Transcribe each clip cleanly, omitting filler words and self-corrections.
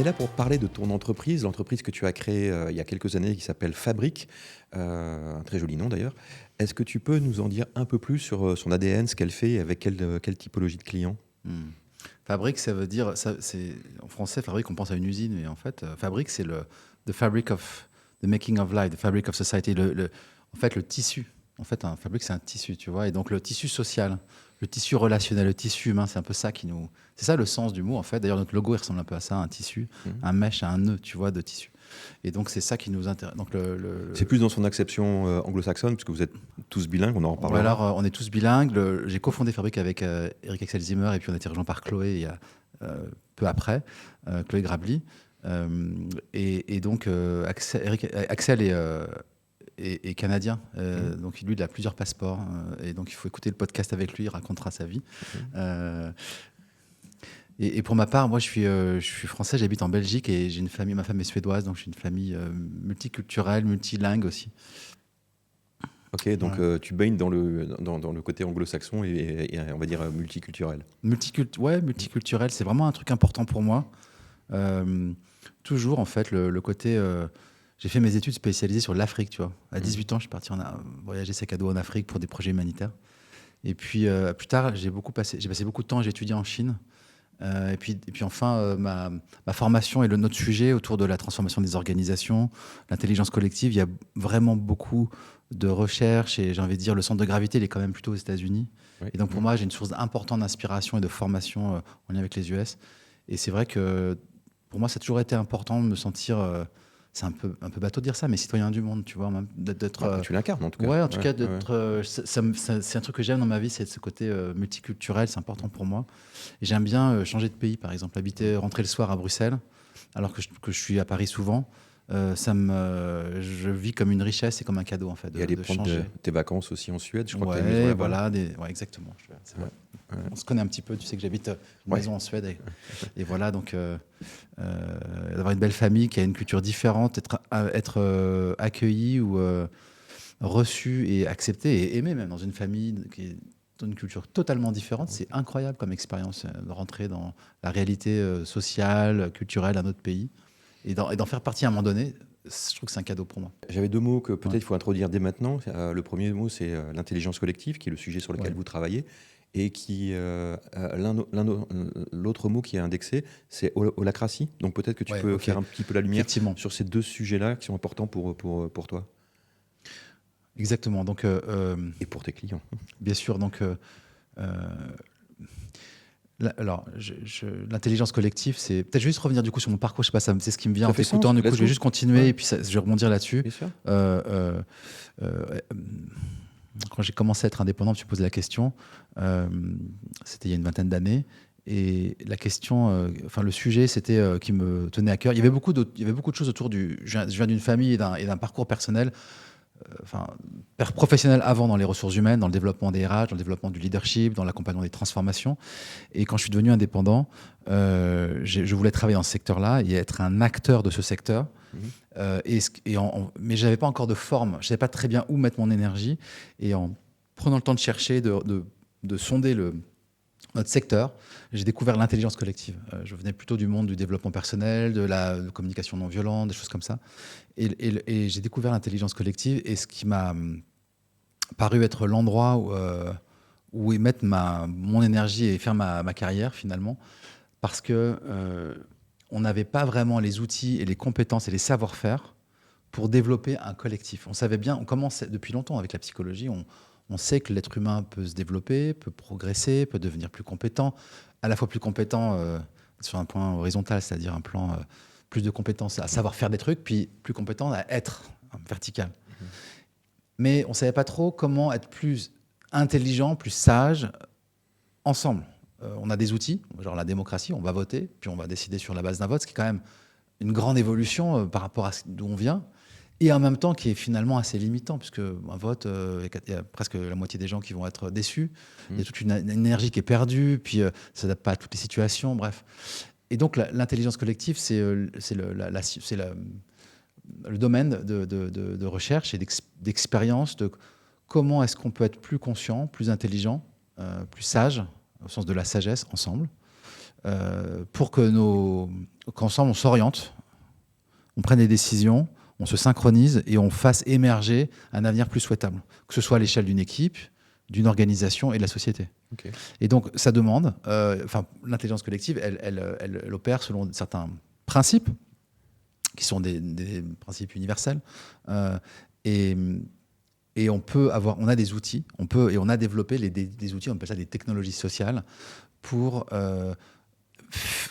là pour parler de ton entreprise, l'entreprise que tu as créée il y a quelques années qui s'appelle Fabric, un très joli nom d'ailleurs. Est-ce que tu peux nous en dire un peu plus sur son ADN, ce qu'elle fait et avec quelle typologie de clients? Hmm. Fabrique, ça veut dire, en français, fabrique, on pense à une usine, mais en fait, fabrique, c'est the fabric of, the making of life, the fabric of society, en fait, le tissu. En fait, un fabrique, c'est un tissu, tu vois, et donc le tissu social, le tissu relationnel, le tissu humain, c'est un peu ça c'est ça le sens du mot, en fait. D'ailleurs, notre logo, il ressemble un peu à ça, un tissu, un mesh, un nœud, tu vois, de tissu. Et donc, c'est ça qui nous intéresse. Donc, C'est plus dans son acception anglo-saxonne, puisque vous êtes tous bilingues, on en ouais, reparlera. alors, on est tous bilingues. J'ai cofondé Fabrique avec Eric Axel Zimmer et puis on a été rejoint par Chloé il y a peu après, Chloé Grabli. Et donc, Axel est canadien, donc lui, il a plusieurs passeports. Et donc, il faut écouter le podcast avec lui, il racontera sa vie. Euh, et pour ma part, moi, je suis français, j'habite en Belgique et j'ai une famille, ma femme est suédoise, donc j'ai une famille multiculturelle, multilingue aussi. Ok, donc Voilà. tu baignes dans le côté anglo-saxon et on va dire multiculturel. Multiculturel, c'est vraiment un truc important pour moi. Toujours, en fait, le côté. J'ai fait mes études spécialisées sur l'Afrique, tu vois. À 18 ans, je suis parti voyager sac à dos en Afrique pour des projets humanitaires. Et puis, plus tard, j'ai passé beaucoup de temps, j'ai étudié en Chine. Et puis enfin, ma formation et notre sujet autour de la transformation des organisations, l'intelligence collective, il y a vraiment beaucoup de recherches et j'ai envie de dire le centre de gravité, il est quand même plutôt aux États-Unis. Oui. Et donc pour moi, j'ai une source importante d'inspiration et de formation en lien avec les US. Et c'est vrai que pour moi, ça a toujours été important de me sentir, c'est un peu bateau de dire ça, mais citoyen du monde, tu vois, même d'être. Tu l'incarnes en tout cas. Ouais, en tout cas, Ouais. d'être. C'est un truc que j'aime dans ma vie, c'est ce côté multiculturel, c'est important pour moi. Et j'aime bien changer de pays, par exemple, rentrer le soir à Bruxelles, alors que je suis à Paris souvent. Je vis comme une richesse et comme un cadeau, en fait, Et aller de prendre changer. tes vacances aussi en Suède, je crois que tu as une maison Ouais, là-bas. voilà, ouais, exactement. C'est vrai. Ouais. On se connaît un petit peu, tu sais que j'habite une Ouais. maison en Suède. Et voilà, donc d'avoir une belle famille qui a une culture différente, être accueilli ou reçu et accepté et aimé même dans une famille qui est dans une culture totalement différente, c'est incroyable comme expérience de rentrer dans la réalité sociale, culturelle d'un autre pays et d'en faire partie à un moment donné. Je trouve que c'est un cadeau pour moi. J'avais deux mots que peut-être Ouais. il faut introduire dès maintenant. Le premier mot, c'est l'intelligence collective, qui est le sujet sur lequel Ouais. vous travaillez. Et l'autre mot qui est indexé, c'est holacratie. Donc peut-être que tu Ouais, peux ok. faire un petit peu la lumière Effectivement. sur ces deux sujets-là qui sont importants pour toi Exactement. Donc, et pour tes clients. bien sûr. Donc, alors, l'intelligence collective, c'est peut-être juste revenir du coup sur mon parcours. Je sais pas, c'est ce qui me vient Ça en fait t'écoutant. sens, Du coup, let's je vais go. juste continuer Ouais. et puis je vais rebondir là-dessus. Bien sûr. Euh, quand j'ai commencé à être indépendant, tu poses la question. C'était il y a une vingtaine d'années. Et la question, le sujet, c'était qui me tenait à cœur. Il y avait beaucoup de choses autour je viens d'une famille et d'un parcours personnel, père professionnel avant dans les ressources humaines, dans le développement des RH, dans le développement du leadership, dans l'accompagnement des transformations. Et quand je suis devenu indépendant, je voulais travailler dans ce secteur-là et être un acteur de ce secteur. Mais je n'avais pas encore de forme. Je ne savais pas très bien où mettre mon énergie. Et en prenant le temps de chercher, de sonder notre secteur, j'ai découvert l'intelligence collective. Je venais plutôt du monde du développement personnel, de la communication non violente, des choses comme ça. Et j'ai découvert l'intelligence collective et ce qui m'a paru être l'endroit où y mettre mon énergie et faire ma carrière finalement, parce que on n'avait pas vraiment les outils et les compétences et les savoir-faire pour développer un collectif. On savait bien, on commence depuis longtemps avec la psychologie, on sait que l'être humain peut se développer, peut progresser, peut devenir plus compétent, à la fois plus compétent sur un point horizontal, c'est-à-dire un plan plus de compétences à savoir faire des trucs, puis plus compétent à être vertical. Mais on ne savait pas trop comment être plus intelligent, plus sage ensemble. On a des outils, genre la démocratie, on va voter, puis on va décider sur la base d'un vote, ce qui est quand même une grande évolution par rapport à d'où on vient, et en même temps qui est finalement assez limitant, puisque un vote, il y a presque la moitié des gens qui vont être déçus, il y a toute une énergie qui est perdue, puis ça ne s'adapte pas à toutes les situations, bref. Et donc l'intelligence collective, c'est le domaine de recherche et d'expérience de comment est-ce qu'on peut être plus conscient, plus intelligent, plus sage, au sens de la sagesse, ensemble, pour que qu'ensemble on s'oriente, on prenne des décisions, on se synchronise et on fasse émerger un avenir plus souhaitable, que ce soit à l'échelle d'une équipe, d'une organisation et de la société. Ok. Et donc, ça demande, l'intelligence collective, elle opère selon certains principes, qui sont des principes universels. Et on a des outils, on a développé des outils, on appelle ça des technologies sociales, pour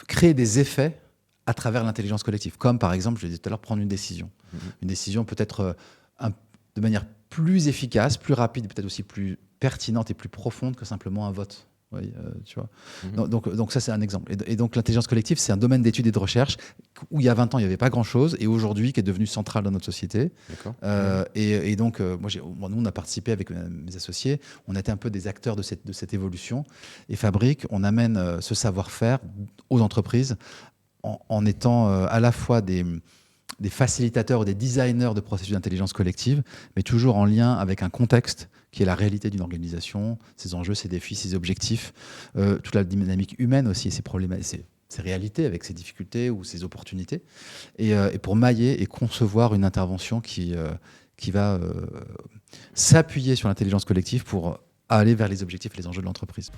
créer des effets à travers l'intelligence collective. Comme par exemple, je le disais tout à l'heure, prendre une décision. Une décision peut-être de manière plus efficace, plus rapide, peut-être aussi plus pertinente et plus profonde que simplement un vote. Oui, tu vois. Donc ça, c'est un exemple. Et donc l'intelligence collective, c'est un domaine d'études et de recherche où il y a 20 ans, il n'y avait pas grand-chose, et aujourd'hui, qui est devenu central dans notre société. Et donc, nous, on a participé avec mes associés, on a été un peu des acteurs de cette évolution. Et Fabrique, on amène ce savoir-faire aux entreprises en étant à la fois des facilitateurs ou des designers de processus d'intelligence collective, mais toujours en lien avec un contexte qui est la réalité d'une organisation, ses enjeux, ses défis, ses objectifs, toute la dynamique humaine aussi, ses problématiques, ses réalités avec ses difficultés ou ses opportunités, et pour mailler et concevoir une intervention qui va s'appuyer sur l'intelligence collective pour aller vers les objectifs et les enjeux de l'entreprise.